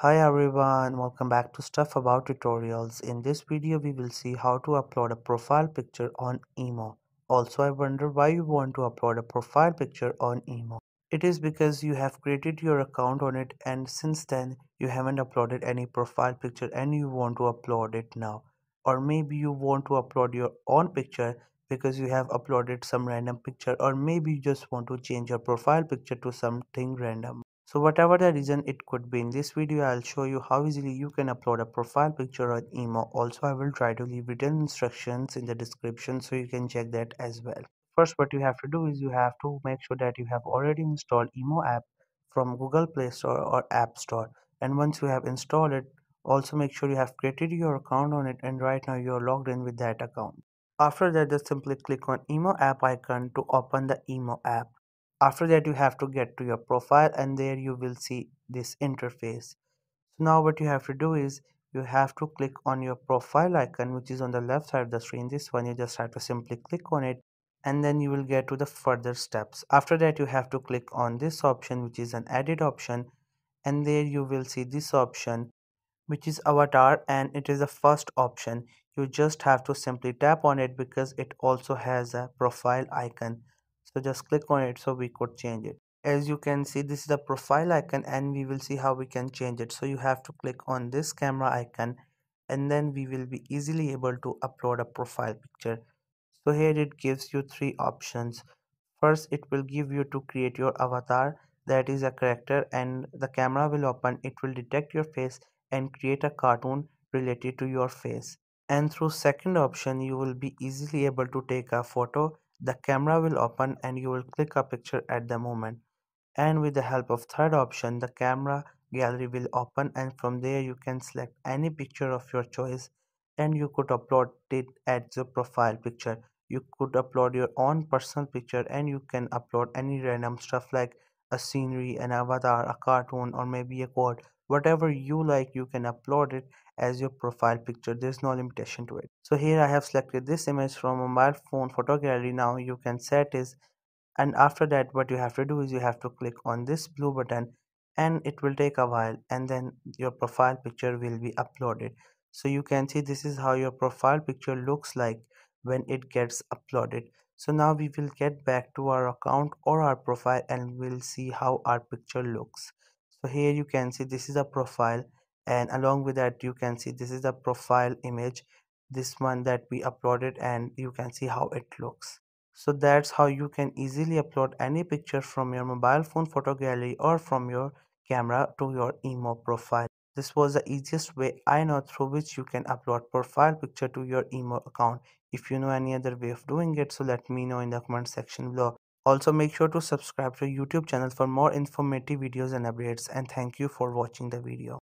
Hi everyone, welcome back to Stuff About Tutorials. In this video, we will see how to upload a profile picture on Emo. Also, I wonder why you want to upload a profile picture on Emo. It is because you have created your account on it and since then you haven't uploaded any profile picture and you want to upload it now. Or maybe you want to upload your own picture because you have uploaded some random picture, or maybe you just want to change your profile picture to something random. So whatever the reason it could be, in this video I'll show you how easily you can upload a profile picture on Emo. Also I will try to leave written instructions in the description so you can check that as well. First what you have to do is you have to make sure that you have already installed Emo app from Google Play Store or App Store. And once you have installed it, also make sure you have created your account on it and right now you're logged in with that account. After that, just simply click on Emo app icon to open the Emo app. After that, you have to get to your profile and there you will see this interface. So now what you have to do is you have to click on your profile icon, which is on the left side of the screen. This one, you just have to simply click on it and then you will get to the further steps. After that, you have to click on this option, which is an edit option, and there you will see this option, which is avatar, and it is the first option. You just have to simply tap on it because it also has a profile icon. So just click on it so we could change it. As you can see, this is the profile icon and we will see how we can change it. So you have to click on this camera icon and then we will be easily able to upload a profile picture. So here it gives you three options. First, it will give you to create your avatar, that is a character, and the camera will open, it will detect your face and create a cartoon related to your face. And through second option, you will be easily able to take a photo. The camera will open and you will click a picture at the moment. And with the help of third option, the camera gallery will open and from there you can select any picture of your choice and you could upload it as your profile picture. You could upload your own personal picture and you can upload any random stuff like a scenery, an avatar, a cartoon, or maybe a quote. Whatever you like, you can upload it as your profile picture. There's no limitation to it. So here I have selected this image from a mobile phone photo gallery. Now you can set is, and after that what you have to do is you have to click on this blue button and it will take a while and then your profile picture will be uploaded. So you can see this is how your profile picture looks like when it gets uploaded. So now we will get back to our account or our profile and we'll see how our picture looks. So here you can see this is a profile, and along with that you can see this is the profile image, this one that we uploaded, and you can see how it looks. So that's how you can easily upload any picture from your mobile phone photo gallery or from your camera to your Emo profile. This was the easiest way I know through which you can upload profile picture to your Emo account. If you know any other way of doing it, so let me know in the comment section below. Also make sure to subscribe to YouTube channel for more informative videos and updates, and thank you for watching the video.